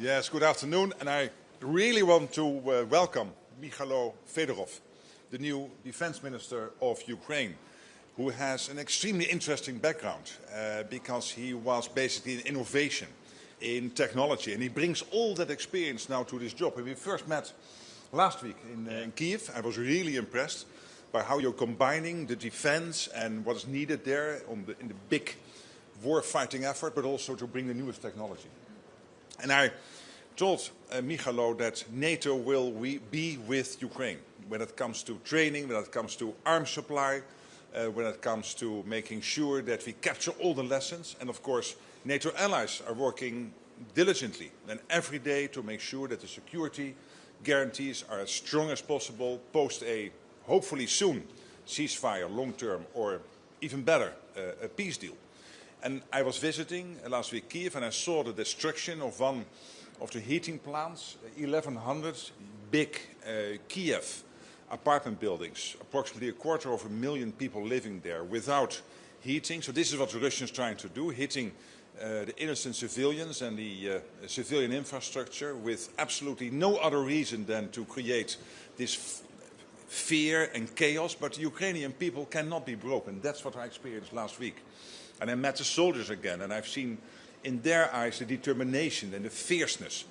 Yes, good afternoon, and I really want to welcome Mykhailo Fedorov, the new defense minister of Ukraine, who has an extremely interesting background because he was basically in innovation, in technology, and he brings all that experience now to this job. When we first met last week in Kyiv, I was really impressed by how you're combining the defense and what is needed there in the big war-fighting effort, but also to bring the newest technology. And I told Mykhailo that NATO will be with Ukraine when it comes to training, when it comes to arms supply, when it comes to making sure that we capture all the lessons. And of course, NATO allies are working diligently and every day to make sure that the security guarantees are as strong as possible post a hopefully soon ceasefire, long-term, or even better, a peace deal. And I was visiting last week Kyiv, and I saw the destruction of one of the heating plants, 1,100 big Kyiv apartment buildings, approximately 250,000 people living there without heating. So this is what the Russians are trying to do, hitting the innocent civilians and the civilian infrastructure with absolutely no other reason than to create this fear and chaos. But the Ukrainian people cannot be broken. That's what I experienced last week. And I met the soldiers again, and I've seen in their eyes the determination and the fierceness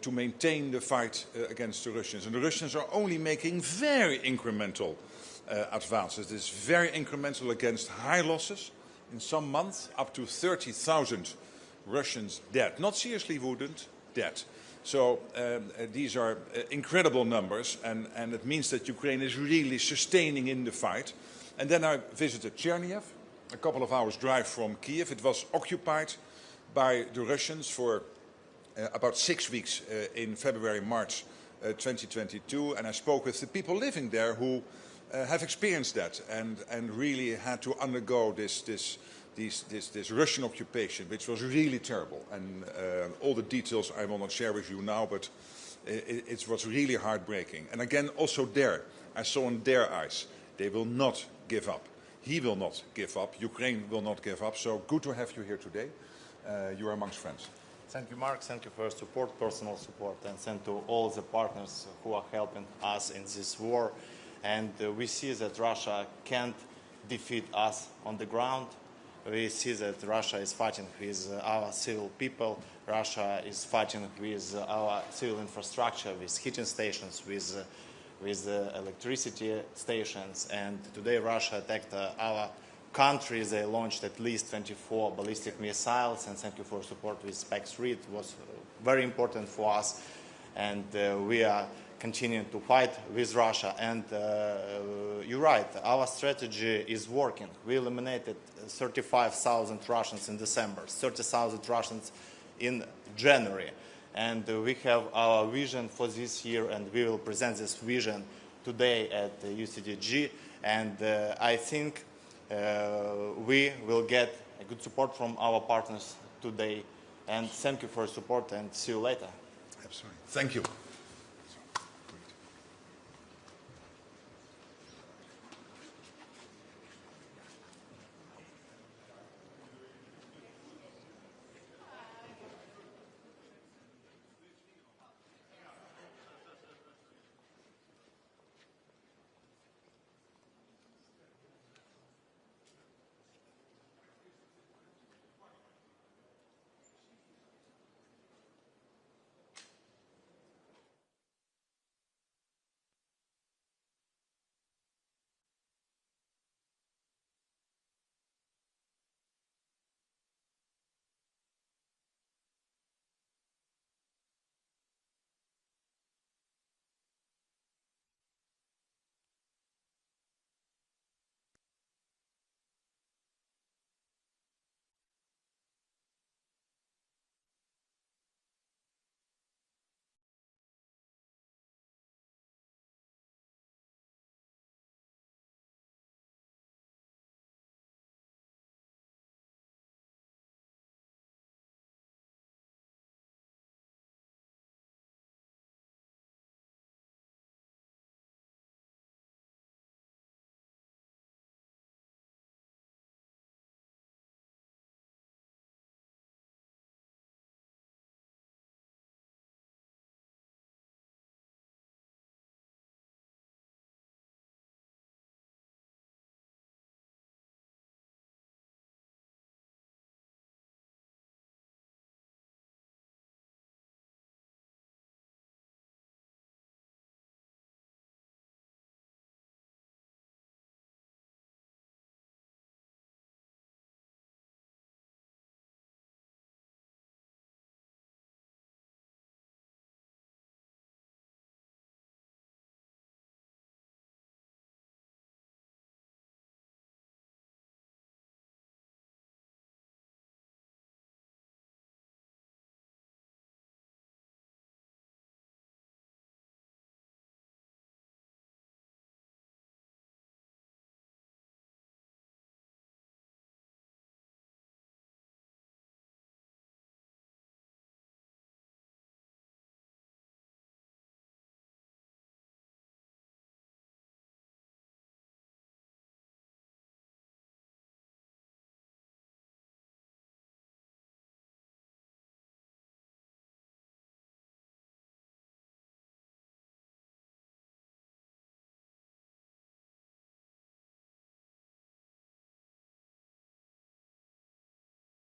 to maintain the fight against the Russians. And the Russians are only making very incremental advances. This is very incremental against high losses. In some months, up to 30,000 Russians dead. Not seriously wounded, dead. So these are incredible numbers, and it means that Ukraine is really sustaining in the fight. And then I visited Chernihiv, a couple of hours drive from Kyiv. It was occupied by the Russians for about 6 weeks in February, March 2022. And I spoke with the people living there who have experienced that and really had to undergo this Russian occupation, which was really terrible. And all the details I will not share with you now, but it was really heartbreaking. And again, also there, I saw in their eyes, they will not give up. He will not give up. Ukraine will not give up. So good to have you here today. You are amongst friends. Thank you, Mark. Thank you for your support, personal support, and thank to all the partners who are helping us in this war. And we see that Russia can't defeat us on the ground. We see that Russia is fighting with our civil people. Russia is fighting with our civil infrastructure, with heating stations, with electricity stations. And today Russia attacked our country. They launched at least 24 ballistic missiles. And thank you for support with SPEC-3. It was very important for us. And we are continuing to fight with Russia. And you're right, our strategy is working. We eliminated 35,000 Russians in December, 30,000 Russians in January. And we have our vision for this year, and we will present this vision today at the UCDG. And I think we will get a good support from our partners today. And thank you for your support, and see you later. Absolutely. Thank you.